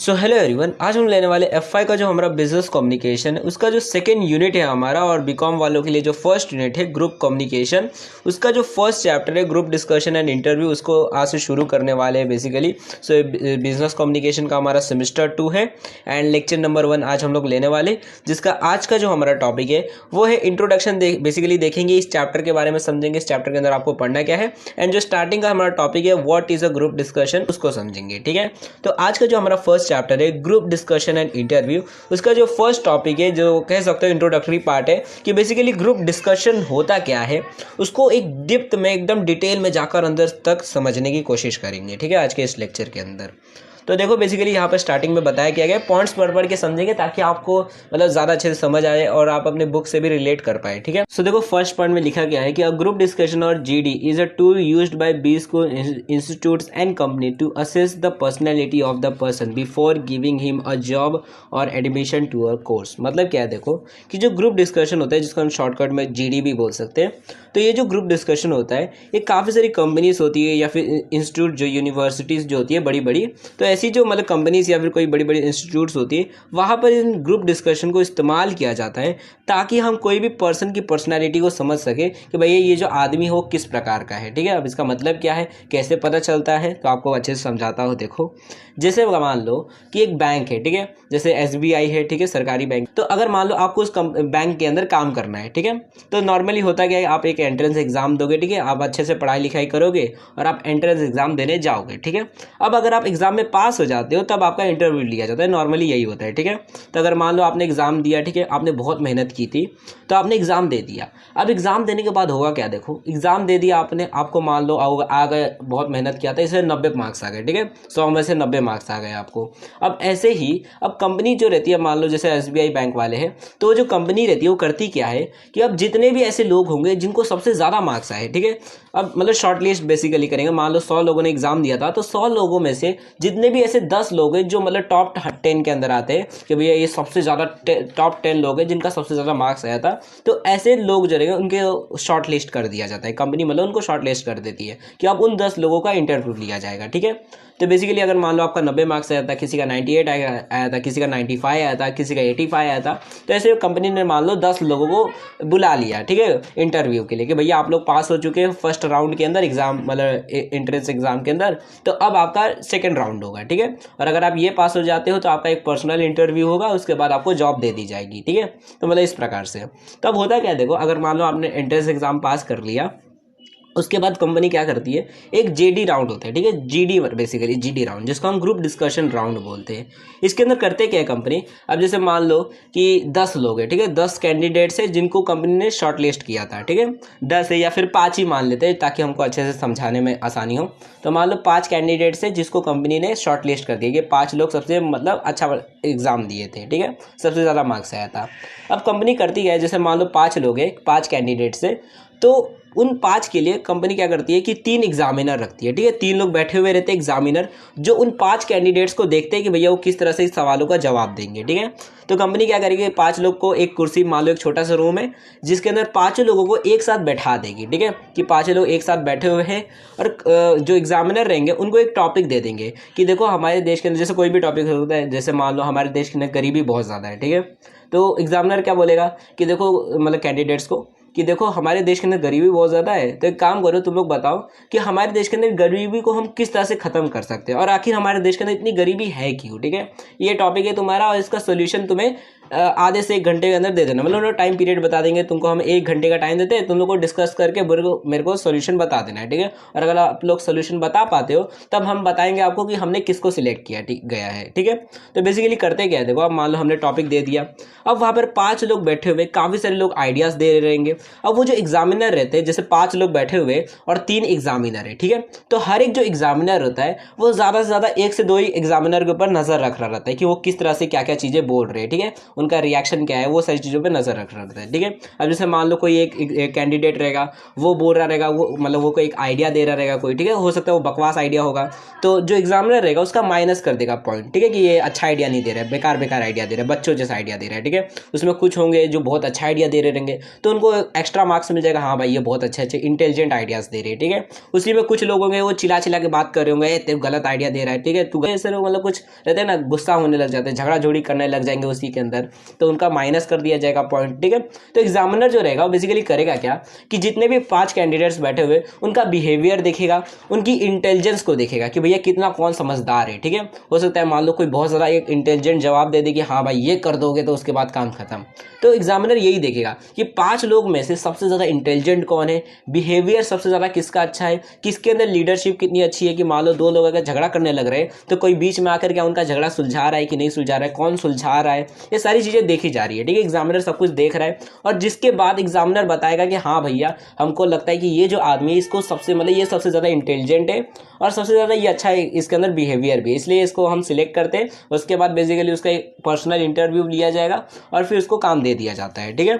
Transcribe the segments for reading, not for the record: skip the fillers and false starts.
So hello everyone, आज हम लेने वाले F5 का जो हमारा बिजनेस कम्युनिकेशन है उसका जो सेकेंड यूनिट है हमारा, और बीकॉम वालों के लिए जो फर्स्ट यूनिट है ग्रुप कम्युनिकेशन, उसका जो फर्स्ट चैप्टर है ग्रुप डिस्कशन एंड इंटरव्यू, उसको आज से शुरू करने वाले हैं बेसिकली। सो बिजनेस कम्युनिकेशन का हमारा सेमेस्टर 2 है एंड लेक्चर नंबर 1 आज हम लोग लेने वाले, जिसका आज का जो हमारा टॉपिक है वो है इंट्रोडक्शन। बेसिकली देखेंगे इस चैप्टर के बारे में, समझेंगे इस चैप्टर के अंदर आपको पढ़ना क्या है, एंड जो स्टार्टिंग का हमारा टॉपिक है what is a group discussion, उसको समझेंगे। ठीक है, तो आज का जो हमारा फर्स्ट चैप्टर है ग्रुप डिस्कशन एंड इंटरव्यू, उसका जो फर्स्ट टॉपिक है, जो कह सकते हो इंट्रोडक्टरी पार्ट है, कि बेसिकली ग्रुप डिस्कशन होता क्या है, उसको एक डिप्थ में एकदम डिटेल में जाकर अंदर तक समझने की कोशिश करेंगे। ठीक है, आज के इस लेक्चर के अंदर। तो देखो बेसिकली यहाँ पर स्टार्टिंग में बताया क्या गया, पॉइंट्स पढ़ के समझेंगे ताकि आपको मतलब ज़्यादा अच्छे से समझ आए और आप अपने बुक से भी रिलेट कर पाए। ठीक है, सो देखो फर्स्ट पॉइंट में लिखा गया है कि अ ग्रुप डिस्कशन और GD is a tool used by B school institutes and company to assess the personality of the person before giving him a job और एडमिशन टू अ कोर्स। मतलब क्या है, देखो कि जो ग्रुप डिस्कशन होता है, जिसको हम शॉर्टकट में जीडी भी बोल सकते हैं, तो ये जो ग्रुप डिस्कशन होता है ये काफ़ी सारी कंपनीज होती है या फिर इंस्टीट्यूट, जो यूनिवर्सिटीज़ जो होती है बड़ी बड़ी, तो ऐसी जो मतलब कंपनीज या फिर कोई बड़ी बड़ी इंस्टीट्यूट्स होती है, वहाँ पर इन ग्रुप डिस्कशन को इस्तेमाल किया जाता है ताकि हम कोई भी पर्सन की पर्सनैलिटी को समझ सके कि भैया ये जो आदमी हो किस प्रकार का है। ठीक है, अब इसका मतलब क्या है, कैसे पता चलता है, तो आपको अच्छे से समझाता हूँ। देखो जैसे मान लो कि एक बैंक है, ठीक है, जैसे SBI है, ठीक है, सरकारी बैंक। तो अगर मान लो आपको उस बैंक के अंदर काम करना है, ठीक है, तो नॉर्मली होता क्या है, आप एक एंट्रेंस एग्जाम दोगे, ठीक है, आप अच्छे से पढ़ाई लिखाई करोगे और आप एंट्रेंस एग्जाम देने जाओगे। ठीक है, अब अगर आप एग्जाम में पास हो जाते हो तब आपका इंटरव्यू लिया जाता है, नॉर्मली यही होता है। ठीक है, तो अगर मान लो आपने एग्जाम दिया, ठीक है, आपने बहुत मेहनत की थी तो आपने एग्जाम दे दिया। अब एग्जाम देने के बाद होगा क्या, देखो एग्जाम दे दिया आपने, आपको मान लो आ गए, बहुत मेहनत किया था, इसलिए 90 मार्क्स आ गए। ठीक है, 100 में से 90 मार्क्स आ गए आपको। अब ऐसे ही अब कंपनी जो रहती है, मान लो जैसे SBI बैंक वाले हैं, तो जो कंपनी रहती है वो करती क्या है कि अब जितने भी ऐसे लोग होंगे जिनको सबसे ज़्यादा मार्क्स आए, ठीक है, अब मतलब शॉर्ट लिस्ट बेसिकली करेंगे। मान लो 100 लोगों ने एग्जाम दिया था, तो 100 लोगों में से जितने भी ऐसे 10 लोग हैं जो मतलब टॉप 10 के अंदर आते हैं कि भैया ये सबसे ज़्यादा टॉप 10 लोग हैं जिनका सबसे ज़्यादा मार्क्स आया था, तो ऐसे लोग जो रहेंगे उनके शॉर्ट लिस्ट कर दिया जाता है। कंपनी मतलब उनको शॉर्ट लिस्ट कर देती है कि अब उन 10 लोगों का इंटरव्यू लिया जाएगा। ठीक है, तो बेसिकली अगर मान लो आपका 90 मार्क्स आया था, किसी का 98 आया था, किसी का 95 आया था, किसी का 85 आया था, तो ऐसे कंपनी ने मान लो 10 लोगों को बुला लिया, ठीक है, इंटरव्यू के लिए कि भैया आप लोग पास हो चुके हैं फर्स्ट राउंड के अंदर एग्जाम, मतलब एंट्रेंस एग्जाम के अंदर, तो अब आपका सेकेंड राउंड होगा। ठीक है, और अगर आप ये पास हो जाते हो तो आपका एक पर्सनल इंटरव्यू होगा, उसके बाद आपको जॉब दे दी जाएगी। ठीक है, तो मतलब इस प्रकार से। तो अब होता क्या है, देखो अगर मान लो आपने एंट्रेंस एग्जाम पास कर लिया, उसके बाद कंपनी क्या करती है, एक JD राउंड होता है, ठीक है, GD बेसिकली GD राउंड, जिसको हम ग्रुप डिस्कशन राउंड बोलते हैं। इसके अंदर करते क्या है कंपनी, अब जैसे मान लो कि 10 लोग हैं, ठीक है, 10 कैंडिडेट्स है जिनको कंपनी ने शॉर्ट लिस्ट किया था। ठीक है, 10 है या फिर 5 ही मान लेते हैं ताकि हमको अच्छे से समझाने में आसानी हो। तो मान लो 5 कैंडिडेट्स है जिसको कंपनी ने शॉर्ट लिस्ट कर दिया, ये 5 लोग सबसे मतलब अच्छा एग्जाम दिए थे, ठीक है, सबसे ज़्यादा मार्क्स आया था। अब कंपनी करती है, जैसे मान लो 5 लोग हैं, 5 कैंडिडेट्स है, तो उन 5 के लिए कंपनी क्या करती है कि 3 एग्जामिनर रखती है। ठीक है, 3 लोग बैठे हुए रहते हैं एग्जामिनर, जो उन 5 कैंडिडेट्स को देखते हैं कि भैया वो किस तरह से इस सवालों का जवाब देंगे। ठीक है, तो कंपनी क्या करेगी, 5 लोग को एक कुर्सी, मान लो एक छोटा सा रूम है जिसके अंदर 5 लोगों को एक साथ बैठा देगी। ठीक है, कि 5 लोग एक साथ बैठे हुए हैं और जो एग्जामिनर रहेंगे उनको एक टॉपिक दे देंगे कि देखो हमारे देश के अंदर, जैसे कोई भी टॉपिक होता है, जैसे मान लो हमारे देश के अंदर गरीबी बहुत ज़्यादा है। ठीक है, तो एग्जामिनर क्या बोलेगा कि देखो मतलब कैंडिडेट्स को कि देखो हमारे देश के अंदर गरीबी बहुत ज़्यादा है, तो एक काम करो तुम लोग बताओ कि हमारे देश के अंदर गरीबी को हम किस तरह से ख़त्म कर सकते हैं, और आखिर हमारे देश के अंदर इतनी गरीबी है क्यों। ठीक है, ये टॉपिक है तुम्हारा और इसका सोल्यूशन तुम्हें आधे से 1 घंटे के अंदर दे देना, मतलब उन्होंने टाइम पीरियड बता देंगे तुमको, हम 1 घंटे का टाइम देते हैं, तुम लोग को डिस्कस करके मेरे को सोल्यूशन बता देना है। ठीक है, और अगर आप लोग सोल्यूशन बता पाते हो तब हम बताएंगे आपको कि हमने किसको सिलेक्ट किया गया है। ठीक है, तो बेसिकली करते क्या है, देखो अब मान लो हमने टॉपिक दे दिया, अब वहाँ पर 5 लोग बैठे हुए, काफ़ी सारे लोग आइडियाज़ दे रहेंगे। अब वो जो एग्जामिनर रहते हैं, जैसे 5 लोग बैठे हुए और 3 एग्जामिनर है, ठीक है, तो हर एक जो एग्जामिनर होता है वो ज़्यादा से ज़्यादा 1 से 2 ही एग्जामिनर के ऊपर नज़र रख रहा रहता है कि वो किस तरह से क्या क्या चीज़ें बोल रहे हैं। ठीक है, उनका रिएक्शन क्या है, वो सारी चीज़ों पे नज़र रखता है। ठीक है, अब जैसे मान लो कोई एक कैंडिडेट रहेगा, वो बोल रहा रहेगा, वो मतलब वो कोई एक आइडिया दे रहा रहेगा कोई, ठीक है, हो सकता है वो बकवास आइडिया होगा, तो जो एग्जामिनर रहेगा उसका माइनस कर देगा पॉइंट, ठीक है, कि ये अच्छा आइडिया नहीं दे रहा है, बेकार बेकार आइडिया दे रहा है, बच्चों जैसा आइडिया दे रहा है। ठीक है, उसमें कुछ होंगे जो बहुत अच्छा आइडिया दे रहे रहेंगे, तो उनको एक्स्ट्रा मार्क्स मिल जाएगा, हाँ भाई ये बहुत अच्छे अच्छे इंटेलिजेंट आइडियाज़ दे रहे हैं। ठीक है, उसी में कुछ लोग होंगे वो चिल्ला चिल्ला के बात कर रहे होंगे, तेरे गलत आइडिया दे रहा है, ठीक है, तू ऐसे मतलब कुछ रहते हैं ना, गुस्सा होने लग जाते हैं, झगड़ा झोड़ी करने लग जाएंगे उसी के अंदर, तो उनका माइनस कर दिया जाएगा पॉइंट। ठीक है, तो एग्जामिनर जो रहेगा वो बेसिकली करेगा क्या कि जितने भी 5 कैंडिडेट्स बैठे हुए उनका बिहेवियर देखेगा, उनकी इंटेलिजेंस को देखेगा कि भैया कितना कौन समझदार है। ठीक है, हो सकता है मान लो कोई बहुत ज़्यादा एक इंटेलिजेंट जवाब दे दे कि हाँ भाई ये कर दोगे तो उसके बाद काम खत्म, तो एग्जामिनर यही देखेगा कि 5 लोग में से सबसे ज़्यादा इंटेलिजेंट कौन है, बिहेवियर सबसे ज़्यादा किसका अच्छा है, किसके अंदर लीडरशिप कितनी अच्छी है, कि मान लो 2 लोग अगर झगड़ा करने लग रहे हैं तो कोई बीच में आकर क्या उनका झगड़ा सुलझा रहा है कि नहीं सुलझा रहा है, कौन सुलझा रहा है, ये सारी चीज़ें देखी जा रही है। ठीक है, एग्जामिनर सब कुछ देख रहा है, और जिसके बाद एग्जामिनर बताएगा कि हाँ भैया हमको लगता है कि ये जो आदमी है इसको सबसे मतलब ये सबसे ज़्यादा इंटेलिजेंट है और सबसे ज़्यादा ये अच्छा है, इसके अंदर बिहेवियर भी, इसलिए इसको हम सिलेक्ट करते हैं। उसके बाद बेसिकली उसका एक पर्सनल इंटरव्यू लिया जाएगा और फिर उसको काम दे दिया जाता है। ठीक है,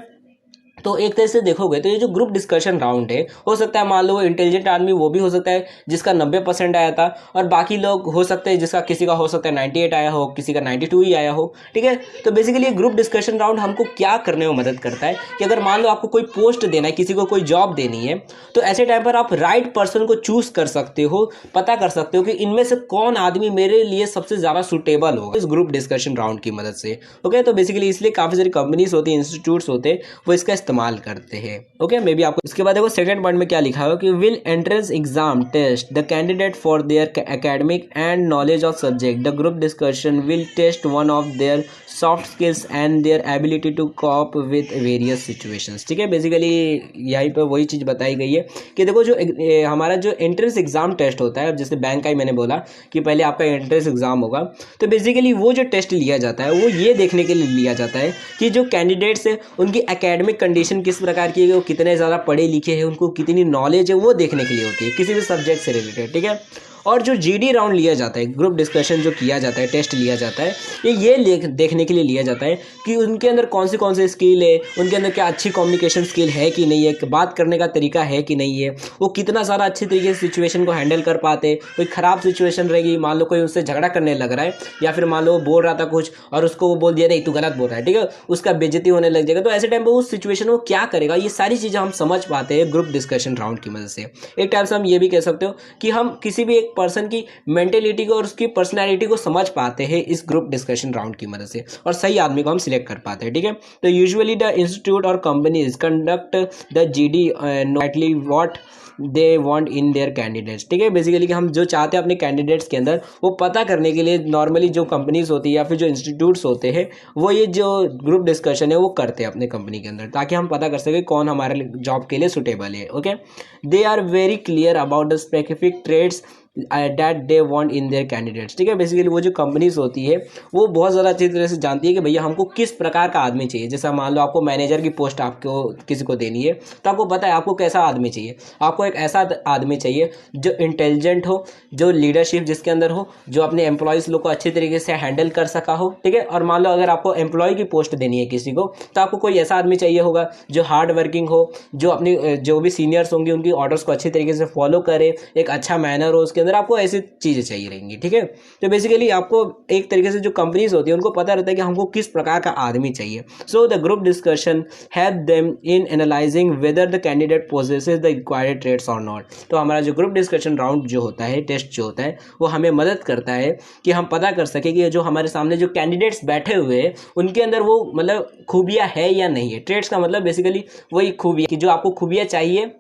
तो एक तरह से देखोगे तो ये जो ग्रुप डिस्कशन राउंड है, हो सकता है मान लो वो इंटेलिजेंट आदमी वो भी हो सकता है जिसका 90% आया था, और बाकी लोग हो सकते हैं जिसका किसी का हो सकता है 98 आया हो, किसी का 92 ही आया हो। ठीक है, तो बेसिकली ये ग्रुप डिस्कशन राउंड हमको क्या करने में मदद करता है कि अगर मान लो आपको कोई पोस्ट देना है, किसी को कोई जॉब देनी है, तो ऐसे टाइम पर आप राइट पर्सन को चूज कर सकते हो, पता कर सकते हो कि इनमें से कौन आदमी मेरे लिए सबसे ज़्यादा सुटेबल होगा इस ग्रुप डिस्कशन राउंड की मदद से। ओके, तो बेसिकली इसलिए काफ़ी सारी कंपनीज होती हैं, इंस्टीट्यूट्स होते हैं, वो इसका इस्तेमाल करते हैं। ओके, मे बी आपको इसके बाद देखो सेकंड पॉइंट में क्या लिखा है कि will entrance exam test the candidate for their academic and knowledge of subject, the group discussion will test one of their soft skills and their ability to cope with various situations. ठीक है, basically यहीं पर वही चीज़ बताई गई है कि देखो जो हमारा जो एंट्रेंस एग्जाम टेस्ट होता है, अब जैसे बैंक का ही मैंने बोला कि पहले आपका एंट्रेंस एग्जाम होगा, तो बेसिकली वो जो टेस्ट लिया जाता है वो ये देखने के लिए लिया जाता है कि जो कैंडिडेट्स है उनकी एकेडमिक कंडीशन किस प्रकार की है, वो कितने ज़्यादा पढ़े लिखे हैं, उनको कितनी नॉलेज है, वो देखने के लिए होती है किसी भी सब्जेक्ट से रिलेटेड। ठीक है, और जो जीडी राउंड लिया जाता है, ग्रुप डिस्कशन जो किया जाता है, टेस्ट लिया जाता है, ये देखने के लिए लिया जाता है कि उनके अंदर कौन से स्किल है, उनके अंदर क्या अच्छी कम्युनिकेशन स्किल है कि नहीं है, बात करने का तरीका है कि नहीं है, वो कितना सारा अच्छे तरीके से सिचुएशन को हैंडल कर पाते। कोई ख़राब सिचुएशन रहेगी, मान लो कोई उससे झगड़ा करने लग रहा है, या फिर मान लो वो बोल रहा था कुछ और उसको वो बोल दिया नहीं तू गलत बोल रहा है, ठीक है, उसका बेइज्जती होने लग जाएगा, तो ऐसे टाइम पर उस सिचुएशन को क्या करेगा, ये सारी चीज़ें हम समझ पाते हैं ग्रुप डिस्कशन राउंड की मदद से। एक टाइप से हम ये भी कह सकते हो कि हम किसी भी एक पर्सन की मेंटेलिटी को और उसकी पर्सनैलिटी को समझ पाते हैं इस ग्रुप डिस्कशन राउंड की मदद से, और सही आदमी को हम सिलेक्ट कर पाते हैं। ठीक है, तो यूजुअली द इंस्टीट्यूट और companies conduct the GD notably what they want in their candidates. ठीक है, बेसिकली कि हम जो चाहते हैं अपने कैंडिडेट्स के अंदर वो पता करने के लिए नॉर्मली जो कंपनीज होती है या फिर जो इंस्टीट्यूट्स होते हैं वो ये जो ग्रुप डिस्कशन है वो करते हैं अपने कंपनी के अंदर, ताकि हम पता कर सकें कौन हमारे जॉब के लिए सुटेबल है। Okay, they are very clear about the specific traits that they want in their candidates. ठीक है, बेसिकली वो जो कंपनीज होती है वो बहुत ज़्यादा अच्छी तरह से जानती है कि भैया हमको किस प्रकार का आदमी चाहिए। जैसा मान लो आपको मैनेजर की पोस्ट आपको किसी को देनी है, तो आपको पता है आपको कैसा आदमी चाहिए, आपको एक ऐसा आदमी चाहिए जो इंटेलिजेंट हो, जो लीडरशिप जिसके अंदर हो, जो अपने एम्प्लॉयज़ लोग को अच्छे तरीके से हैंडल कर सका हो। ठीक है, और मान लो अगर आपको एम्प्लॉय की पोस्ट देनी है किसी को, तो आपको कोई ऐसा आदमी चाहिए होगा जो हार्ड वर्किंग हो, जो अपनी जो भी सीनियर्स होंगे उनकी ऑर्डर्स को अच्छे तरीके से फॉलो करे, एक अच्छा मैनर हो उसके अंदर, आपको ऐसी चीज़ें चाहिए रहेंगी। ठीक है, तो बेसिकली आपको एक तरीके से जो कंपनीज होती है उनको पता रहता है कि हमको किस प्रकार का आदमी चाहिए। So the group discussion help them in analysing whether the candidate possesses the required traits और नॉट। तो हमारा जो ग्रुप डिस्कशन राउंड जो होता है, टेस्ट जो होता है, वो हमें मदद करता है कि हम पता कर सके कि जो हमारे सामने जो कैंडिडेट्स बैठे हुए हैं उनके अंदर वो मतलब खूबियाँ है या नहीं है। ट्रेड्स का मतलब बेसिकली वही खूबियाँ कि जो आपको खूबियाँ चाहिए,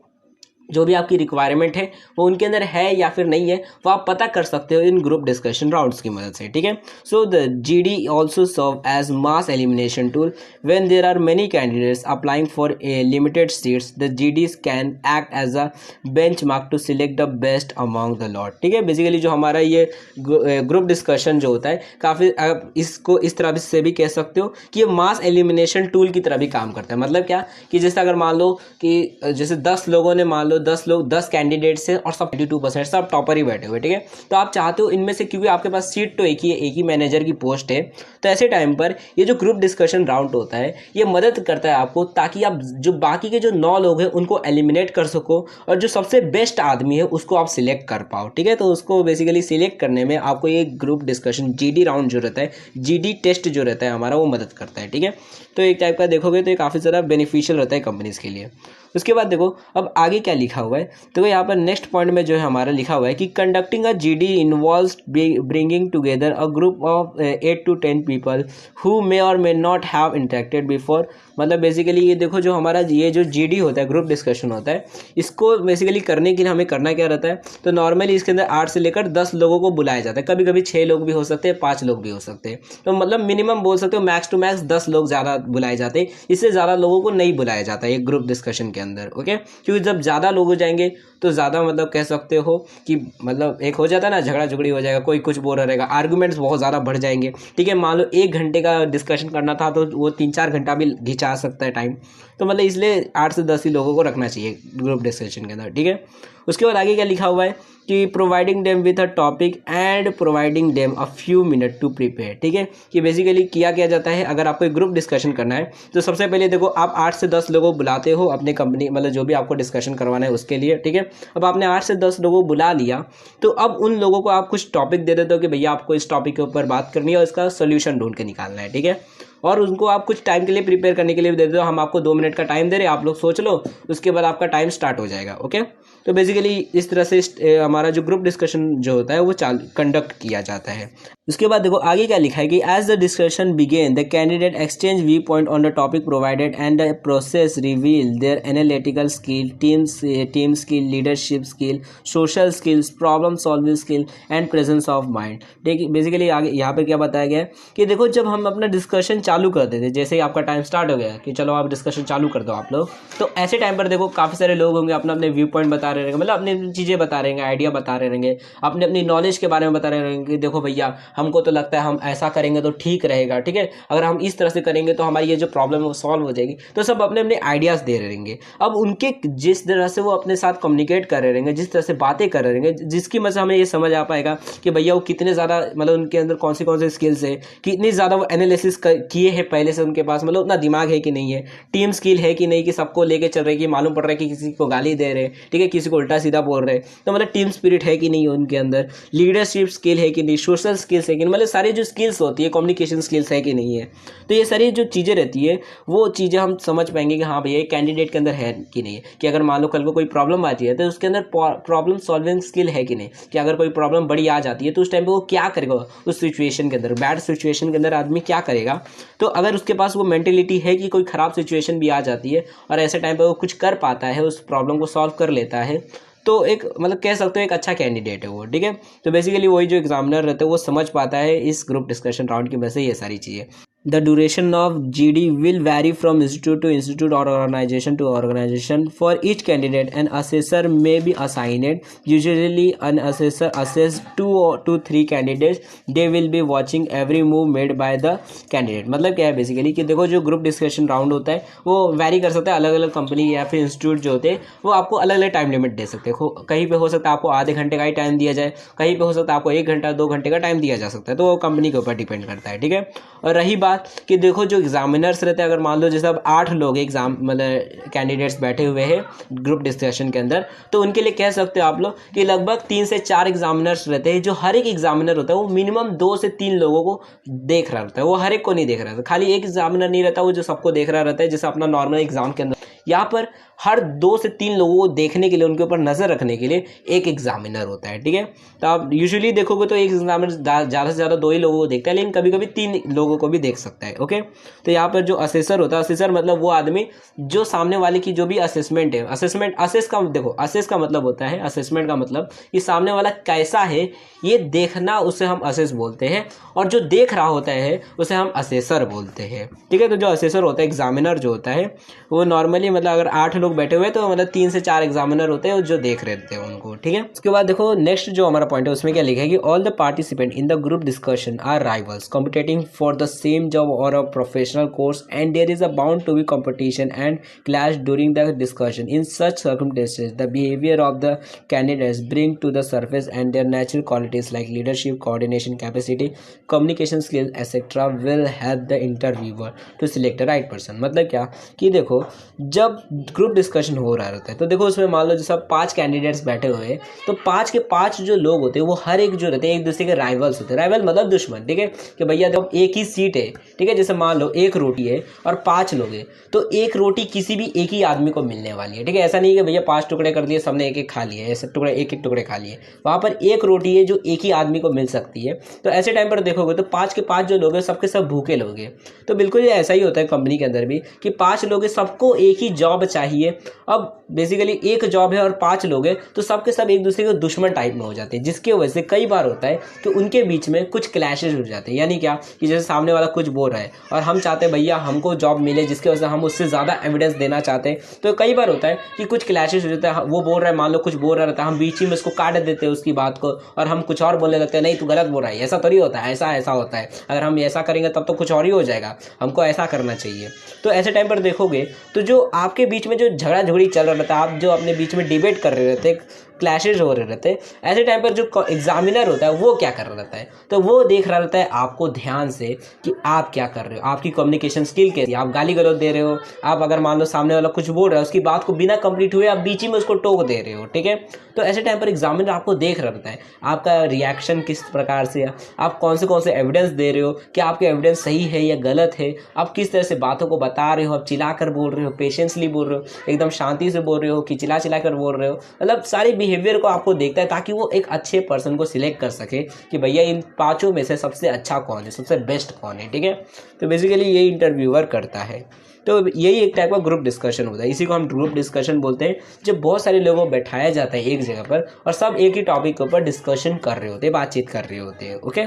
जो भी आपकी रिक्वायरमेंट है वो उनके अंदर है या फिर नहीं है, वो आप पता कर सकते हो इन ग्रुप डिस्कशन राउंड्स की मदद से। ठीक है, so the GD also serve as mass elimination tool when there are many candidates applying for a limited seats, the GDs can act as a benchmark to select the best among the lot. ठीक है, basically जो हमारा ये group discussion जो होता है काफ़ी, इसको इस तरह से भी कह सकते हो कि ये मास एलिमिनेशन टूल की तरह भी काम करता है। मतलब क्या कि जैसे अगर मान लो कि जैसे 10 लोगों ने मान लो 10 लोग 10 कैंडिडेट्स हैं और सब 82% सब टॉपर ही बैठे हुए, ठीक है। तो आप चाहते हो इनमें से, क्योंकि आपके पास सीट तो एक ही है, एक ही मैनेजर की पोस्ट है, तो ऐसे टाइम पर ये जो ग्रुप डिस्कशन राउंड होता है ये मदद करता है आपको, ताकि आप जो बाकी के जो 9 लोग हैं उनको एलिमिनेट कर सको और जो सबसे बेस्ट आदमी है उसको आप सिलेक्ट कर पाओ, ठीक है। तो उसको बेसिकली सिलेक्ट करने में आपको ये ग्रुप डिस्कशन जीडी राउंड जो रहता है, जीडी टेस्ट जो रहता है हमारा, वो मदद करता है, ठीक है। तो एक टाइप का देखोगे तो ये काफ़ी ज़्यादा बेनिफिशियल रहता है कंपनीज़ के लिए। उसके बाद देखो अब आगे क्या लिखा हुआ है, तो यहाँ पर नेक्स्ट पॉइंट में जो है हमारा लिखा हुआ है कि conducting a GD involves bringing together a group of 8 to 10 people who may or may not have interacted before. मतलब बेसिकली ये देखो जो हमारा ये जो जीडी होता है, ग्रुप डिस्कशन होता है, इसको बेसिकली करने के लिए हमें करना क्या रहता है, तो नॉर्मली इसके अंदर 8 से लेकर 10 लोगों को बुलाया जाता है, कभी कभी 6 लोग भी हो सकते हैं, 5 लोग भी हो सकते हैं। तो मतलब मिनिमम बोल सकते हो मैक्स टू मैक्स 10 लोग ज़्यादा बुलाए जाते हैं, इससे ज़्यादा लोगों को नहीं बुलाया जाता है एक ग्रुप डिस्कशन के अंदर, ओके। क्योंकि जब ज़्यादा लोग हो जाएंगे तो ज़्यादा मतलब कह सकते हो कि मतलब एक हो जाता है ना, झगड़ा झगड़ी हो जाएगा, कोई कुछ बोल रहेगा, आर्गूमेंट्स बहुत ज़्यादा बढ़ जाएंगे, ठीक है। मान लो 1 घंटे का डिस्कशन करना था तो वो 3-4 घंटा भी घिंचा सकता है टाइम। तो मतलब इसलिए 8 से 10 ही लोगों को रखना चाहिए ग्रुप डिस्कशन के अंदर, ठीक है। उसके बाद आगे क्या लिखा हुआ है कि providing them with a topic and providing them a few minute to prepare, ठीक है। कि बेसिकली किया जाता है, अगर आपको एक ग्रुप डिस्कशन करना है तो सबसे पहले देखो आप 8 से 10 लोगों को बुलाते हो अपने कंपनी, मतलब जो भी आपको डिस्कशन करवाना है उसके लिए, ठीक है। अब आपने 8 से 10 लोगों को बुला लिया तो अब उन लोगों को आप कुछ टॉपिक दे देते हो कि भैया आपको इस टॉपिक के ऊपर बात करनी है और इसका सोल्यूशन ढूंढ के निकालना है, ठीक है। और उनको आप कुछ टाइम के लिए प्रिपेयर करने के लिए भी दे दो, हम आपको 2 मिनट का टाइम दे रहे हैं, आप लोग सोच लो, उसके बाद आपका टाइम स्टार्ट हो जाएगा, ओके। तो बेसिकली इस तरह से हमारा जो ग्रुप डिस्कशन जो होता है वो कंडक्ट किया जाता है। उसके बाद देखो आगे क्या लिखा है कि as the discussion begin the candidate exchange view point on the topic provided and the process reveal their analytical skill, team skill, leadership skill, social skills, problem solving skill and presence of mind. देखिए basically आगे यहाँ पे क्या बताया गया है कि देखो जब हम अपना डिस्कशन चालू करते थे, जैसे ही आपका टाइम स्टार्ट हो गया कि चलो आप डिस्कशन चालू कर दो आप लोग, तो ऐसे टाइम पर देखो काफ़ी सारे लोग होंगे अपना अपने व्यू पॉइंट बता रहे रहेंगे, मतलब अपनी चीज़ें बता रहे रहेंगे, आइडिया बता रहे रहेंगे, अपने अपनी नॉलेज के बारे में बता रहे रहेंगे कि देखो भैया हमको तो लगता है हम ऐसा करेंगे तो ठीक रहेगा, ठीक है, अगर हम इस तरह से करेंगे तो हमारी ये जो प्रॉब्लम है वो सॉल्व हो जाएगी। तो सब अपने अपने आइडियाज़ दे रहे रहेंगे। अब उनके जिस तरह से वो अपने साथ कम्युनिकेट कर रहे रहेंगे, जिस तरह से बातें कर रहे रहेंगे, जिसकी वजह से हमें ये समझ आ पाएगा कि भैया वो कितने ज़्यादा मतलब उनके अंदर कौन से स्किल्स है, कितनी ज़्यादा वो एनालिसिस किए हैं पहले से, उनके पास मतलब उतना दिमाग है कि नहीं है, टीम स्किल है कि नहीं, कि सबको लेके चल रहे, कि मालूम पड़ रहा है कि किसी को गाली दे रहे, ठीक है, किसी को उल्टा सीधा बोल रहे, तो मतलब टीम स्पिरिट है कि नहीं उनके अंदर, लीडरशिप स्किल है कि नहीं, सोशल स्किल्स है कि नहीं, मतलब सारी जो स्किल्स होती है, कम्युनिकेशन स्किल्स है कि नहीं है। तो ये सारी जो चीज़ें रहती है वो चीज़ें हम समझ पाएंगे कि हाँ भैया ये कैंडिडेट के अंदर है कि नहीं है। कि अगर मान लो कल को कोई प्रॉब्लम आती है तो उसके अंदर प्रॉब्लम सॉल्विंग स्किल है कि नहीं, कि अगर कोई प्रॉब्लम बड़ी आ जाती है तो उस टाइम पे वो क्या करेगा, उस सिचुएशन के अंदर, बैड सिचुएशन के अंदर आदमी क्या करेगा। तो अगर उसके पास वो मेंटेलिटी है कि कोई ख़राब सिचुएशन भी आ जाती है और ऐसे टाइम पे वो कुछ कर पाता है, उस प्रॉब्लम को सॉल्व कर लेता है, तो एक मतलब कह सकते हो एक अच्छा कैंडिडेट है वो, ठीक है। तो बेसिकली वही जो एग्जामिनर रहते हैं वो समझ पाता है इस ग्रुप डिस्कशन राउंड की वजह से ये सारी चीज़ें। The duration of GD will vary from institute to institute or organization to organization. For each candidate, an assessor may be assigned. Usually, an assessor assesses 2 to 3 candidates. They will be watching every move made by the candidate. मतलब क्या है basically कि देखो जो group discussion round होता है वो vary कर सकता है, अलग अलग कंपनी या फिर इंस्टीट्यूट जो होते हैं वो आपको अलग अलग टाइम लिमिट दे सकते हैं। कहीं पे हो सकता है आपको आधे घंटे का ही टाइम दिया जाए, कहीं पे हो सकता है आपको 1 घंटा 2 घंटे का टाइम दिया जा सकता है, तो वो कंपनी के ऊपर डिपेंड करता है, ठीक है। और रही बात कि देखो जो एग्जामिनर्स रहते हैं, अगर मान लो जैसे अब 8 लोग एग्जाम मतलब कैंडिडेट्स बैठे हुए हैं ग्रुप डिस्कशन के अंदर, तो उनके लिए कह सकते हो आप लोग कि लगभग 3 से 4 एग्जामिनर्स रहते हैं। जो हर एक एग्जामिनर होता है वो मिनिमम 2 से 3 लोगों को देख रहा रहता है, वो हर एक को नहीं देख रहा रहता, खाली एक एग्जामिनर नहीं रहता वो जो सबको देख रहा रहता है, जैसे अपना नॉर्मल एग्जाम के अंदर। यहाँ पर हर 2 से 3 लोगों को देखने के लिए, उनके ऊपर नज़र रखने के लिए एक एग्जामिनर होता है, ठीक है। तो आप यूजुअली देखोगे तो एक एग्जामिनर ज़्यादा से ज़्यादा 2 ही लोगों को देखता है, लेकिन कभी कभी 3 लोगों को भी देख सकता है, ओके। तो यहाँ पर जो असेसर होता है, असेसर मतलब वो आदमी जो सामने वाले की जो भी असेसमेंट है, असेस का देखो, असेस का मतलब होता है, असेसमेंट का मतलब कि सामने वाला कैसा है ये देखना, उसे हम असेस बोलते हैं, और जो देख रहा होता है उसे हम असेसर बोलते हैं, ठीक है। तो जो असेसर होता है, एग्जामिनर जो होता है वो नॉर्मली मतलब अगर 8 लोग लोग बैठे हुए, तो मतलब 3 से 4 एग्जामिनर होते हैं जो देख रहे थे उनको, ठीक है। उसके बाद देखो नेक्स्ट जो हमारा पॉइंट है उसमें क्या लिखा है कि all the participant in the group discussion are rivals competing for the same job or a professional course and there is a bound to be competition and clash during the discussion. In such circumstances the behaviour of the candidates bring to the surface and their natural qualities like leadership, coordination capacity, communication skills etcetera will help the interviewer to select the right person. मतलब क्या कि देखो जब group discussion हो रहा रहता है तो देखो उसमें मान लो जैसा 5 कैंडिडेट्स बैठे हुए हैं, तो 5 के 5 जो लोग होते हैं वो हर एक जो रहते हैं एक दूसरे के राइवल्स होते हैं। राइवल मतलब दुश्मन, ठीक है, कि भैया जब एक ही सीट है, ठीक है, जैसे मान लो एक रोटी है और 5 लोग हैं, तो एक रोटी किसी भी एक ही आदमी को मिलने वाली है, ठीक है। ऐसा नहीं कि भैया 5 टुकड़े कर दिए सबने एक एक खा लिए, ऐसे टुकड़े एक एक टुकड़े खा लिए, वहाँ पर एक रोटी है जो एक ही आदमी को मिल सकती है। तो ऐसे टाइम पर देखोगे तो 5 के 5 जो लोग हैं सबके सब भूखे लोग हैं। तो बिल्कुल ये ऐसा ही होता है कंपनी के अंदर भी कि 5 लोग हैं, सबको एक ही जॉब चाहिए। अब बेसिकली एक जॉब है और 5 लोग हैं, तो सबके सब एक दूसरे के दुश्मन टाइप में हो जाते हैं, जिसकी वजह से कई बार होता है कि उनके बीच में कुछ क्लैशेज हो जाते हैं। यानी क्या कि जैसे सामने वाला कुछ बोल रहा है और हम चाहते हैं भैया हमको जॉब मिले, जिसकी वजह से हम उससे ज़्यादा एविडेंस देना चाहते हैं। तो कई बार होता है कि कुछ क्लैशेज हो जाता है, वो बोल रहा है, मान लो कुछ बोल रहा रहता है, हम बीच ही में उसको काट देते हैं उसकी बात को और हम कुछ और बोलने लगते हैं, नहीं तू गलत बोल रहा है, ऐसा थोड़ी होता है, ऐसा ऐसा होता है, अगर हम ऐसा करेंगे तब तो कुछ और ही हो जाएगा, हमको ऐसा करना चाहिए। तो ऐसे टाइम पर देखोगे तो जो आपके बीच में जो झगड़ा झगड़ी चल रहा रहता है, आप जो अपने बीच में डिबेट कर रहे रहते, क्लैशेज हो रहे रहते, ऐसे टाइम पर जो एग्जामिनर होता है वो क्या कर रहा रहता है, तो वो देख रहा रहता है आपको ध्यान से कि आप क्या कर रहे हो, आपकी कम्युनिकेशन स्किल कैसी, आप गाली गलौज दे रहे हो, आप अगर मान लो सामने वाला कुछ बोल रहा है उसकी बात को बिना कंप्लीट हुए आप बीच ही में उसको टोक दे रहे हो, ठीक है। तो ऐसे टाइम पर एग्जामिनर आपको देख रहा रहता है आपका रिएक्शन किस प्रकार से है, आप कौन से एविडेंस दे रहे हो, क्या आपके एविडेंस सही है या गलत है, आप किस तरह से बातों को बता रहे हो, आप चिल्ला कर बोल रहे हो, पेशेंसली बोल रहे हो, एकदम शांति से बोल रहे हो कि चिल्ला चिल्ला कर बोल रहे हो, मतलब सारे बिहेवियर को आपको देखता है ताकि वो एक अच्छे पर्सन को सिलेक्ट कर सके कि भैया इन 5 में से सबसे अच्छा कौन है, सबसे बेस्ट कौन है, ठीक है। तो बेसिकली यही इंटरव्यूअर करता है। तो यही एक टाइप का ग्रुप डिस्कशन होता है, इसी को हम ग्रुप डिस्कशन बोलते हैं, जब बहुत सारे लोगों को बैठाया जाता है एक जगह पर और सब एक ही टॉपिक के ऊपर डिस्कशन कर रहे होते हैं, बातचीत कर रहे होते हैं, ओके।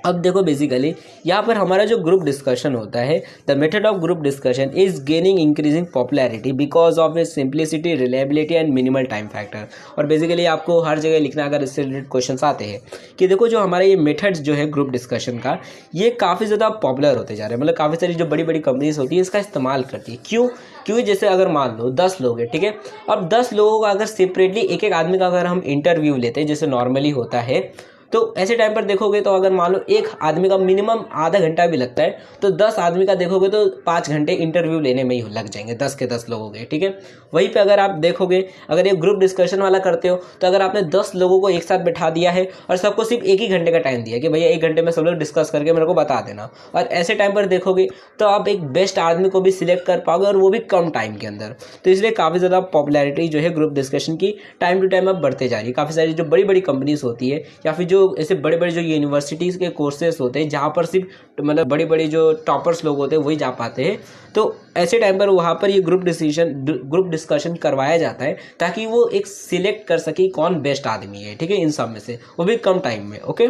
अब देखो बेसिकली यहाँ पर हमारा जो ग्रुप डिस्कशन होता है, the method of group discussion is gaining increasing popularity because of its simplicity, reliability and minimal time factor. और बेसिकली आपको हर जगह लिखना अगर इससे रिलेटेड क्वेश्चन आते हैं कि देखो जो हमारा ये मेथड्स जो है ग्रुप डिस्कशन का, ये काफ़ी ज़्यादा पॉपुलर होते जा रहे हैं, मतलब काफ़ी सारी जो बड़ी बड़ी कंपनीज होती है इसका इस्तेमाल करती है। क्यों? क्योंकि जैसे अगर मान लो 10 लोग हैं, ठीक है, अब 10 लोगों का अगर सेपरेटली एक एक आदमी का अगर हम इंटरव्यू लेते हैं जैसे नॉर्मली होता है, तो ऐसे टाइम पर देखोगे तो अगर मान लो एक आदमी का मिनिमम आधा घंटा भी लगता है, तो 10 आदमी का देखोगे तो 5 घंटे इंटरव्यू लेने में ही लग जाएंगे, 10 के 10 लोगों के, ठीक है। वहीं पे अगर आप देखोगे अगर ये ग्रुप डिस्कशन वाला करते हो तो अगर आपने 10 लोगों को एक साथ बैठा दिया है और सबको सिर्फ 1 ही घंटे का टाइम दिया कि भैया 1 घंटे में सब लोग डिस्कस करके मेरे को बता देना, और ऐसे टाइम पर देखोगे तो आप एक बेस्ट आदमी को भी सिलेक्ट कर पाओगे और वो भी कम टाइम के अंदर। तो इसलिए काफ़ी ज़्यादा पॉपुलैरिटी जो है ग्रुप डिस्कशन की टाइम टू टाइम अब बढ़ते जा रही है। काफ़ी सारी जो बड़ी बड़ी कंपनीज होती है या फिर जो ऐसे बड़े बड़े जो यूनिवर्सिटीज़ के कोर्सेज होते हैं जहाँ पर सिर्फ मतलब बड़ी बड़ी जो टॉपर्स लोग होते हैं वही जा पाते हैं, तो ऐसे टाइम पर वहाँ पर ये ग्रुप डिस्कशन करवाया जाता है ताकि वो एक सिलेक्ट कर सके कौन बेस्ट आदमी है, ठीक है, इन सब में से, वो भी कम टाइम में, ओके।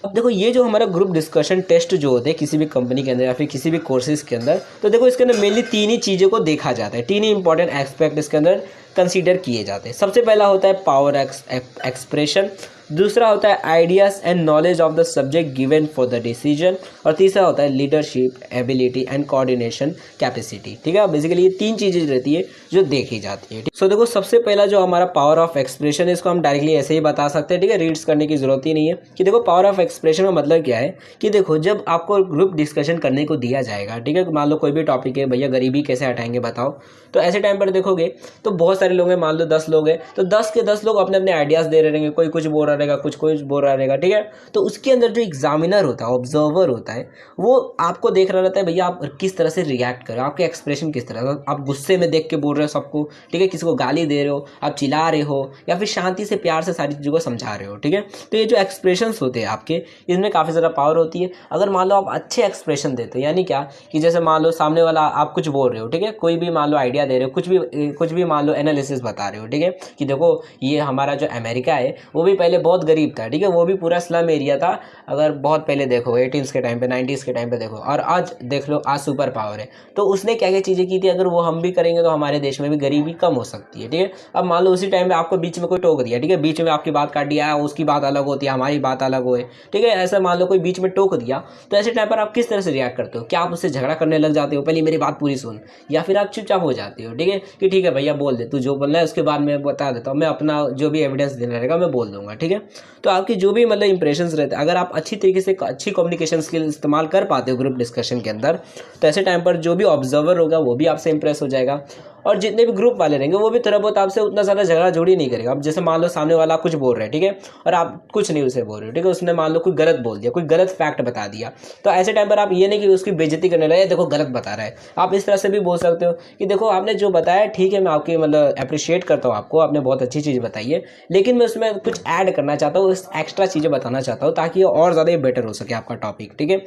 अब देखो ये जो हमारा ग्रुप डिस्कशन टेस्ट जो होते हैं किसी भी कंपनी के अंदर या फिर किसी भी कोर्सेज के अंदर, तो देखो इसके अंदर मेनली 3 ही चीज़ों को देखा जाता है, 3 ही इंपॉर्टेंट एस्पेक्ट इसके अंदर कंसीडर किए जाते हैं। सबसे पहला होता है पावर एक्सप्रेशन, दूसरा होता है ideas and knowledge of the subject given for the decision, और तीसरा होता है leadership ability and coordination capacity, ठीक है। बेसिकली ये 3 चीज़ें रहती है जो देखी जाती है। सो देखो सबसे पहला जो हमारा पावर ऑफ एक्सप्रेशन है इसको हम डायरेक्टली ऐसे ही बता सकते हैं, ठीक है, रीड्स करने की जरूरत ही नहीं है। कि देखो पावर ऑफ एक्सप्रेशन का मतलब क्या है कि देखो जब आपको ग्रुप डिस्कशन करने को दिया जाएगा, ठीक है, मान लो कोई भी टॉपिक है, भैया गरीबी कैसे हटाएंगे बताओ, तो ऐसे टाइम पर देखोगे तो बहुत सारे लोग हैं, मान लो 10 लोग हैं, तो 10 के 10 लोग अपने अपने आइडियाज़ दे रहे रहेंगे, कोई कुछ बोल रहा रहेगा, कुछ बोल रहा रहेगा, ठीक है। तो उसके अंदर जो एग्जामिनर होता है, ऑब्जर्वर होता है, वो आपको देख रहा रहता है भैया आप किस तरह से रिएक्ट कर रहे हो, आपके एक्सप्रेशन किस तरह, आप गुस्से में देख के बोल रहे हो सबको, ठीक है, किसी को गाली दे रहे हो, आप चिल्ला रहे हो, या फिर शांति से प्यार से सारी चीज़ों को समझा रहे हो, ठीक है। तो ये जो एक्सप्रेशंस होते हैं आपके, इसमें काफ़ी ज़्यादा पावर होती है। अगर मान लो आप अच्छे एक्सप्रेशन देते हो, यानी क्या कि जैसे मान लो सामने वाला आप कुछ बोल रहे हो, ठीक है, कोई भी मान लो आइडिया दे रहे हो, कुछ भी मान लो एनालिसिस बता रहे हो, ठीक है, कि देखो ये हमारा जो अमेरिका है वो भी पहले बहुत गरीब था, ठीक है, वो भी पूरा स्लम एरिया था। अगर बहुत पहले देखो 80s के टाइम पे, 90s के टाइम पे देखो, और आज देख लो, आज सुपर पावर है। तो उसने क्या क्या चीज़ें की थी, अगर वो हम भी करेंगे तो हमारे देश में भी गरीबी कम हो सकती है, ठीक है। अब मान लो उसी टाइम पे आपको बीच में कोई टोक दिया, ठीक है, बीच में आपकी बात काट दिया, उसकी बात अलग होती है, हमारी बात अलग हो, ठीक है, ऐसा मान लो कोई बीच में टोक दिया, तो ऐसे टाइम पर आप किस तरह से रिएक्ट करते हो? क्या आप उससे झगड़ा करने लग जाते हो, पहले मेरी बात पूरी सुन, या फिर आप चुपचाप हो जाते हो, ठीक है, कि ठीक है भैया बोल दे, तू जो बोलना है उसके बाद मैं बता देता हूँ, मैं अपना जो भी एविडेंस देना रहेगा मैं बोल दूंगा, ठीक है। तो आपकी जो भी मतलब इंप्रेशंस रहते हैं, अगर आप अच्छी तरीके से अच्छी कम्युनिकेशन स्किल इस्तेमाल कर पाते हो ग्रुप डिस्कशन के अंदर, तो ऐसे टाइम पर जो भी ऑब्जर्वर होगा वो भी आपसे इंप्रेस हो जाएगा, और जितने भी ग्रुप वाले रहेंगे वो भी थोड़ा बहुत आपसे उतना ज़्यादा झगड़ा झोड़ी नहीं करेगा। अब जैसे मान लो सामने वाला कुछ बोल रहा है, ठीक है, और आप कुछ नहीं उसे बोल रहे हो, ठीक है, उसने मान लो कोई गलत बोल दिया, कोई गलत फैक्ट बता दिया, तो ऐसे टाइम पर आप ये नहीं कि उसकी बेइज्जती करने लगे, देखो गलत बता रहा है। आप इस तरह से भी बोल सकते हो कि देखो आपने जो बताया ठीक है, मैं आपकी मतलब अप्रिशिएट करता हूँ आपको, आपने बहुत अच्छी चीज़ बताई है, लेकिन मैं उसमें कुछ ऐड करना चाहता हूँ, एक्स्ट्रा चीज़ें बताना चाहता हूँ ताकि और ज़्यादा बेटर हो सके आपका टॉपिक, ठीक है।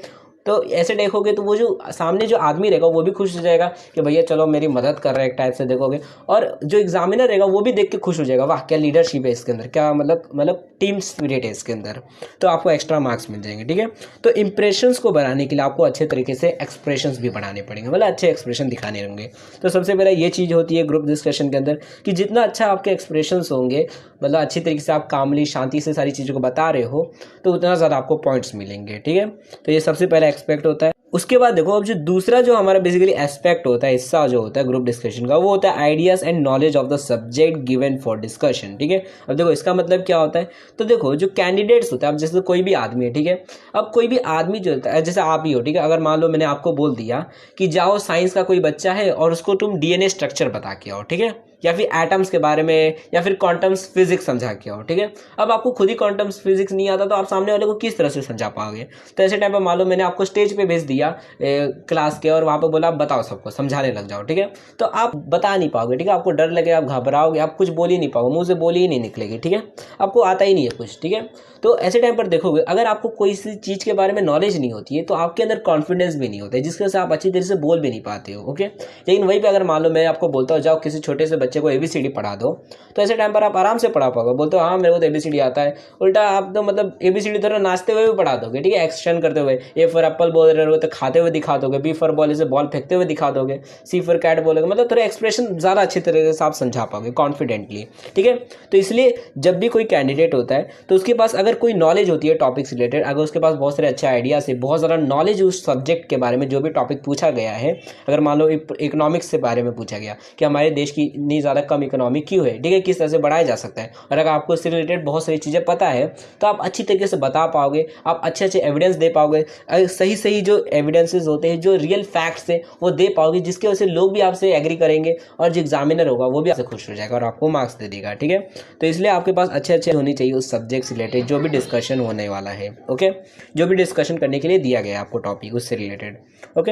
तो ऐसे देखोगे तो वो जो सामने जो आदमी रहेगा वो भी खुश हो जाएगा कि भैया चलो मेरी मदद कर रहा है, एक टाइप से देखोगे, और जो एग्जामिनर रहेगा वो भी देख के खुश हो जाएगा, वाह क्या लीडरशिप है इसके अंदर, क्या मतलब टीम स्पिरिट है इसके अंदर, तो आपको एक्स्ट्रा मार्क्स मिल जाएंगे, ठीक है। तो इंप्रेशंस को बढ़ाने के लिए आपको अच्छे तरीके से एक्सप्रेशंस भी बढ़ाने पड़ेंगे, मतलब अच्छे एक्सप्रेशन दिखाने होंगे। तो सबसे पहले ये चीज़ होती है ग्रुप डिस्कशन के अंदर कि जितना अच्छा आपके एक्सप्रेशंस होंगे, मतलब अच्छी तरीके से आप कामली शांति से सारी चीज़ों को बता रहे हो, तो उतना ज़्यादा आपको पॉइंट्स मिलेंगे, ठीक है। तो ये सबसे पहला एस्पेक्ट होता है। उसके बाद देखो, अब जो दूसरा जो हमारा बेसिकली एस्पेक्ट होता है, हिस्सा जो होता है ग्रुप डिस्कशन का, वो होता है ideas and knowledge of the subject given for discussion, ठीक है। अब देखो इसका मतलब क्या होता है, तो देखो जो कैंडिडेट्स होता है, अब जैसे कोई भी आदमी है, ठीक है, अब कोई भी आदमी जो होता है, जैसे आप ही हो, ठीक है, अगर मान लो मैंने आपको बोल दिया कि जाओ साइंस का कोई बच्चा है और उसको तुम डीएनए स्ट्रक्चर बता के आओ, ठीक है, या फिर एटम्स के बारे में, या फिर क्वांटम्स फिजिक्स समझा के आओ, ठीक है। अब आपको खुद ही क्वांटम्स फिजिक्स नहीं आता तो आप सामने वाले को किस तरह से समझा पाओगे? तो ऐसे टाइम पर मान लो मैंने आपको स्टेज पे भेज दिया क्लास के, और वहाँ पे बोला आप बताओ सबको, समझाने लग जाओ, ठीक है, तो आप बता नहीं पाओगे, ठीक है, आपको डर लगे, आप घबराओगे, आप कुछ बोल ही नहीं पाओगे, मुंह से बोली ही नहीं निकलेगी, ठीक है, आपको आता ही नहीं है कुछ, ठीक है। तो ऐसे टाइम पर देखोगे, अगर आपको कोई सी चीज़ के बारे में नॉलेज नहीं होती है तो आपके अंदर कॉन्फिडेंस भी नहीं होता है, जिसकी वजह से आप अच्छी तरह से बोल भी नहीं पाते हो, ओके। लेकिन वहीं पे अगर मान लो मैं आपको बोलता हूँ जाओ किसी छोटे से बच्चे को ABCD पढ़ा दो, तो ऐसे टाइम पर आप आराम से पढ़ा पाओगे, बोलते हो हाँ मेरे को तो ABCD आता है, उल्टा आप तो मतलब ABCD तरह नाचते हुए भी पढ़ा दोगे, ठीक है, एक्शन करते हुए, A फॉर एप्पल बोल रहे हो तो खाते हुए दिखा दोगे, B फॉर बॉल से बॉल फेंकते हुए दिखा दोगे, C फॉर कैट बोलोगे, मतलब थोड़ा एक्सप्रेशन ज़्यादा अच्छी तरीके से आप समझा पाओगे कॉन्फिडेंटली, ठीक है। तो इसलिए जब भी कोई कैंडिडेट होता है तो उसके पास अगर कोई नॉलेज होती है टॉपिक से रिलेटेड, अगर उसके पास बहुत सारे अच्छे आइडियाज है, बहुत ज़्यादा नॉलेज उस सब्जेक्ट के बारे में, जो भी टॉपिक पूछा गया है, अगर मान लो इकोनॉमिक्स के बारे में पूछा गया कि हमारे देश की इतनी ज़्यादा कम इकोनॉमी क्यों है, ठीक है, किस तरह से बढ़ाया जा सकता है, और अगर आपको इससे रिलेटेड बहुत सारी चीज़ें पता है तो आप अच्छी तरीके से बता पाओगे, आप अच्छे अच्छे एविडेंस दे पाओगे, सही सही जो एविडेंसेस होते हैं, जो रियल फैक्ट्स है वो दे पाओगे, जिसकी वजह से लोग भी आपसे एग्री करेंगे, और जो एग्जामिनर होगा वो भी आपसे खुश हो जाएगा और आपको मार्क्स दे देगा, ठीक है। तो इसलिए आपके पास अच्छे अच्छे होनी चाहिए उस सब्जेक्ट से रिलेटेड जो भी डिस्कशन होने वाला है, ओके, जो भी डिस्कशन करने के लिए दिया गया है आपको टॉपिक उससे रिलेटेड, ओके।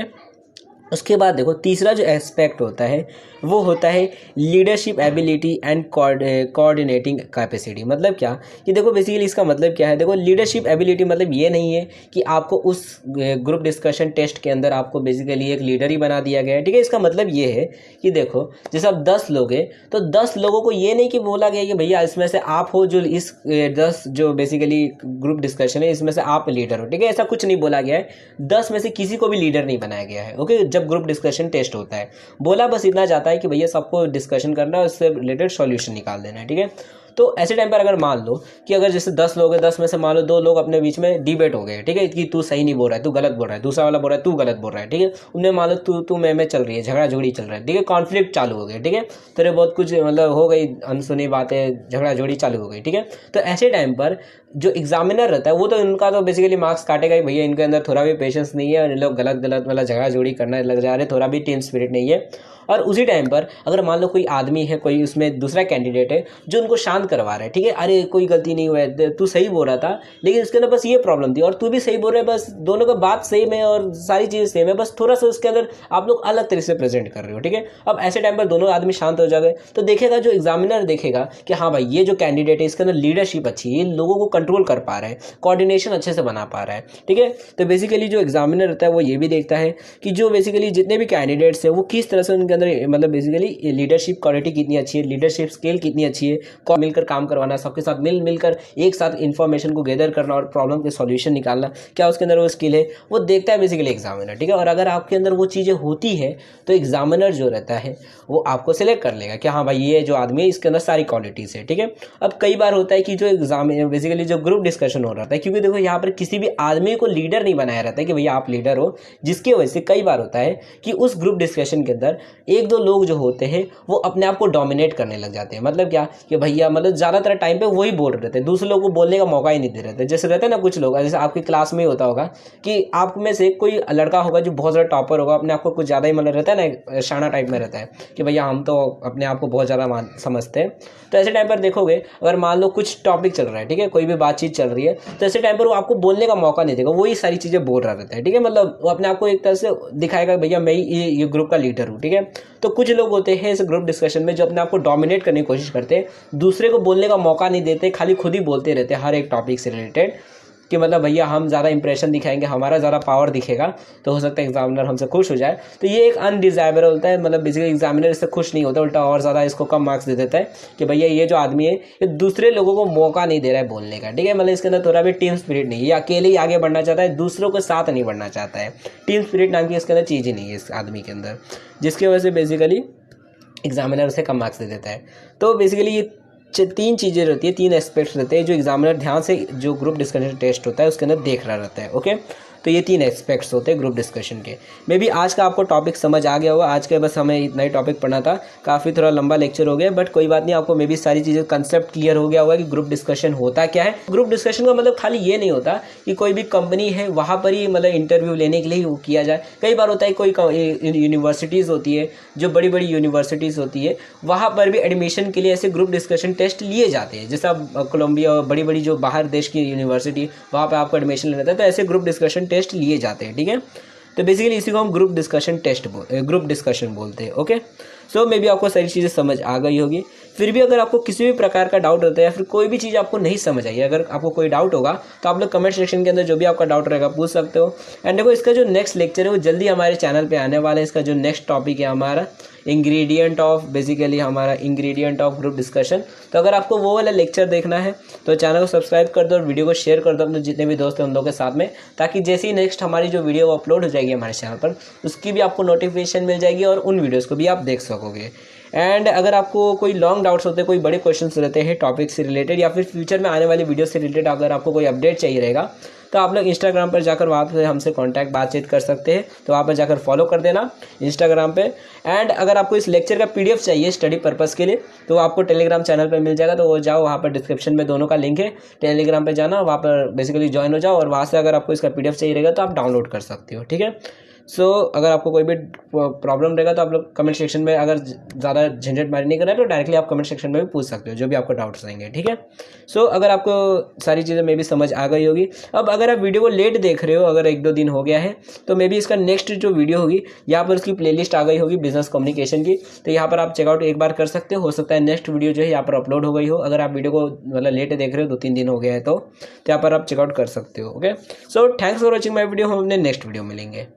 उसके बाद देखो तीसरा जो एस्पेक्ट होता है वो होता है leadership ability and coordinating capacity. मतलब क्या कि देखो बेसिकली इसका मतलब क्या है, देखो लीडरशिप एबिलिटी मतलब ये नहीं है कि आपको उस ग्रुप डिस्कशन टेस्ट के अंदर आपको बेसिकली एक लीडर ही बना दिया गया है, ठीक है। इसका मतलब ये है कि देखो जैसे अब 10 लोग हैं तो 10 लोगों को ये नहीं कि बोला गया कि भैया इसमें से आप हो जो इस 10 जो बेसिकली ग्रुप डिस्कशन है इसमें से आप लीडर हो, ठीक है, ऐसा कुछ नहीं बोला गया है। 10 में से किसी को भी लीडर नहीं बनाया गया है, ओके। जब ग्रुप डिस्कशन टेस्ट होता है बोला बस इतना जाता है कि भैया सबको डिस्कशन करना है, उससे रिलेटेड सॉल्यूशन निकाल देना है, ठीक है। तो ऐसे टाइम पर अगर मान लो कि अगर जैसे 10 लोग हैं, 10 में से मान लो 2 लोग अपने बीच में डिबेट हो गए, ठीक है, कि तू सही नहीं बोल रहा है, तू गलत बोल रहा है, दूसरा वाला बोल रहा है तू गलत बोल रहा है, ठीक है, उनमें मान लो तू मैं चल रही है, झगड़ा झोड़ी चल रहा है, ठीक है, कॉन्फ्लिक्ट चालू हो गया, ठीक है, तेरे बहुत कुछ मतलब हो गई, अनसुनी बातें, झगड़ा झोड़ी चालू हो गई, ठीक है। तो ऐसे टाइम पर जो एग्जामिनर रहता है वो तो इनका तो बेसिकली मार्क्स काटेगा ही, भैया इनके अंदर थोड़ा भी पेशेंस नहीं है और इन लोग गलत गलत मतलब झगड़ा झोड़ी करने लग जा रहे, थोड़ा भी टीम स्पिरिट नहीं है। और उसी टाइम पर अगर मान लो कोई आदमी है, कोई उसमें दूसरा कैंडिडेट है जो उनको शांत करवा रहा है, ठीक है, अरे कोई गलती नहीं हुआ है, तू सही बोल रहा था लेकिन उसके अंदर बस ये प्रॉब्लम थी और तू भी सही बोल रहा है, बस दोनों का बात सेम है और सारी चीज़ें सेम है, बस थोड़ा सा उसके अंदर आप लोग अलग तरीके से प्रेजेंट कर रहे हो, ठीक है। अब ऐसे टाइम पर दोनों आदमी शांत हो जाएंगे तो देखेगा जो एग्जामिनर देखेगा कि हाँ भाई ये जो कैंडिडेट है इसके अंदर लीडरशिप अच्छी है, ये लोगों को कंट्रोल कर पा रहा है, कोऑर्डिनेशन अच्छे से बना पा रहा है, ठीक है। तो बेसिकली जो एग्जामिनर रहता है वो ये भी देखता है कि जो बेसिकली जितने भी कैंडिडेट्स हैं वो किस तरह से उनके अंदर अंदर मतलब बेसिकली लीडरशिप क्वालिटी कितनी अच्छी है, लीडरशिप स्किल कितनी अच्छी है, कौन मिलकर काम करवाना, सबके साथ मिलकर एक साथ इन्फॉर्मेशन को गैदर करना और प्रॉब्लम के सॉल्यूशन निकालना, क्या उसके अंदर वो स्किल है, वो देखता है बेसिकली एग्जामिनर, ठीक है। और अगर आपके अंदर वो चीज़ें होती है तो एग्जामिनर जो रहता है वो आपको सिलेक्ट कर लेगा कि हाँ भाई ये जो आदमी है इसके अंदर सारी क्वालिटीज़ है, ठीक है। अब कई बार होता है कि जो एग्जाम बेसिकली जो ग्रुप डिस्कशन हो रहा था, क्योंकि देखो यहाँ पर किसी भी आदमी को लीडर नहीं बनाया रहता है कि भैया आप लीडर हो, जिसकी वजह से कई बार होता है कि उस ग्रुप डिस्कशन के अंदर एक दो लोग जो होते हैं वो अपने आप को डोमिनेट करने लग जाते हैं। मतलब क्या कि भैया मतलब ज़्यादातर टाइम पे वही बोल रहे थे, दूसरे लोगों को बोलने का मौका ही नहीं दे रहे थे। जैसे रहते हैं ना कुछ लोग, जैसे आपकी क्लास में ही होता होगा कि आप में से कोई लड़का होगा जो बहुत ज़्यादा टॉपर होगा, अपने आप को कुछ ज़्यादा ही मतलब रहता है ना, शाना टाइप में रहता है कि भैया हम तो अपने आप को बहुत ज़्यादा समझते हैं। तो ऐसे टाइम पर देखोगे अगर मान लो कुछ टॉपिक चल रहा है, ठीक है, कोई भी बातचीत चल रही है, तो ऐसे टाइम पर वो आपको बोलने का मौका नहीं देगा, वही सारी चीज़ें बोल रहा रहता है, ठीक है। मतलब वो अपने आप को एक तरह से दिखाएगा भैया मैं ही ये ग्रुप का लीडर हूँ, ठीक है। तो कुछ लोग होते हैं इस ग्रुप डिस्कशन में जो अपने आप को डोमिनेट करने की कोशिश करते हैं, दूसरे को बोलने का मौका नहीं देते, खाली खुद ही बोलते रहते हैं हर एक टॉपिक से रिलेटेड कि मतलब भैया हम ज़्यादा इंप्रेशन दिखाएंगे, हमारा ज़्यादा पावर दिखेगा, तो हो सकता है एग्जामिनर हमसे खुश हो जाए। तो ये एक अनडिजायरेबल होता है, मतलब बेसिकली एग्जामिनर इससे खुश नहीं होता, उल्टा और ज़्यादा इसको कम मार्क्स दे देता है कि भैया ये जो आदमी है ये दूसरे लोगों को मौका नहीं दे रहा है बोलने का, ठीक है। मतलब इसके अंदर थोड़ा भी टीम स्पिरिट नहीं है, ये अकेले ही आगे बढ़ना चाहता है, दूसरों के साथ नहीं बढ़ना चाहता है। टीम स्पिरिट नाम की इसके अंदर चीज़ ही नहीं है इस आदमी के अंदर, जिसकी वजह से बेसिकली एग्जामिनर उसे कम मार्क्स दे देता है। तो बेसिकली ये तीन चीज़ें रहती है, तीन एस्पेक्ट्स रहते हैं जो एग्जामिनर ध्यान से जो ग्रुप डिस्कशन टेस्ट होता है उसके अंदर देख रहा रहता है, ओके। तो ये तीन एस्पेक्ट्स होते हैं ग्रुप डिस्कशन के। मे बी आज का आपको टॉपिक समझ आ गया होगा, आज के बस हमें इतना ही टॉपिक पढ़ना था, काफ़ी थोड़ा लंबा लेक्चर हो गया, बट कोई बात नहीं, आपको मे बी सारी चीज़ें कंसेप्ट क्लियर हो गया होगा कि ग्रुप डिस्कशन होता क्या है। ग्रुप डिस्कशन का मतलब खाली ये नहीं होता कि कोई भी कंपनी है वहाँ पर ही मतलब इंटरव्यू लेने के लिए वो किया जाए। कई बार होता है कोई यूनिवर्सिटीज़ होती है, जो बड़ी बड़ी यूनिवर्सिटीज़ होती है, वहाँ पर भी एडमिशन के लिए ऐसे ग्रुप डिस्कशन टेस्ट लिए जाते हैं। जैसा कोलंबिया और बड़ी बड़ी जो बाहर देश की यूनिवर्सिटी, वहाँ पर आपको एडमिशन लेना था, तो ऐसे ग्रुप डिस्कशन टेस्ट लिए जाते हैं, ठीक है। तो बेसिकली इसी को हम ग्रुप डिस्कशन बोलते हैं, ओके। सो मे बी आपको सारी चीज़ें समझ आ गई होगी। फिर भी अगर आपको किसी भी प्रकार का डाउट रहता है या फिर कोई भी चीज़ आपको नहीं समझ आई, अगर आपको कोई डाउट होगा तो आप लोग कमेंट सेक्शन के अंदर जो भी आपका डाउट रहेगा पूछ सकते हो। एंड देखो इसका जो नेक्स्ट लेक्चर है वो जल्दी हमारे चैनल पे आने वाला है। इसका जो नेक्स्ट टॉपिक है हमारा इंग्रेडिएंट ऑफ ग्रुप डिस्कशन। तो अगर आपको वो वाला लेक्चर देखना है तो चैनल को सब्सक्राइब कर दो और वीडियो को शेयर कर दो अपने जितने भी दोस्त हैं उन लोगों के साथ में, ताकि जैसे ही नेक्स्ट हमारी जो वीडियो अपलोड हो जाएगी हमारे चैनल पर उसकी भी आपको नोटिफिकेशन मिल जाएगी और उन वीडियोज़ को भी आप देख सकोगे। एंड अगर आपको कोई लॉन्ग डाउट्स होते हैं, कोई बड़े क्वेश्चंस रहते हैं टॉपिक से रिलेटेड या फिर फ्यूचर में आने वाली वीडियो से रिलेटेड, अगर आपको कोई अपडेट चाहिए रहेगा तो आप लोग इंस्टाग्राम पर जाकर वहाँ पे हमसे कांटेक्ट बातचीत कर सकते हैं। तो वहाँ पर जाकर फॉलो कर देना इंस्टाग्राम पे। एंड अगर आपको इस लेक्चर का पीडीएफ चाहिए स्टडी पर्पस के लिए तो आपको टेलीग्राम चैनल पर मिल जाएगा, तो वो जाओ, वहाँ पर डिस्क्रिप्शन में दोनों का लिंक है, टेलीग्राम पे जाना, वहाँ पर बेसिकली ज्वाइन हो जाओ और वहाँ से अगर आपको इसका पीडीएफ चाहिए रहेगा तो आप डाउनलोड कर सकते हो, ठीक है। सो अगर आपको कोई भी प्रॉब्लम रहेगा तो आप लोग कमेंट सेक्शन में, अगर ज़्यादा झंझट मारी नहीं करना है तो डायरेक्टली आप कमेंट सेक्शन में भी पूछ सकते हो जो भी आपको डाउट्स रहेंगे, ठीक है। सो अगर आपको सारी चीज़ें मे बी समझ आ गई होगी। अब अगर आप वीडियो को लेट देख रहे हो, अगर 1-2 दिन हो गया है, तो मे बी इसका नेक्स्ट जो वीडियो होगी यहाँ पर उसकी प्लेलिस्ट आ गई होगी बिजनेस कम्युनिकेशन की, तो यहाँ पर आप चेकआउट एक बार कर सकते हो सकता है नेक्स्ट वीडियो जो है यहाँ पर अपलोड हो गई हो। अगर आप वीडियो को मतलब लेट देख रहे हो 2-3 दिन हो गया है तो यहाँ पर आप चेकआउट कर सकते हो, okay. So thanks for watching my video, हम अपने नेक्स्ट वीडियो मिलेंगे।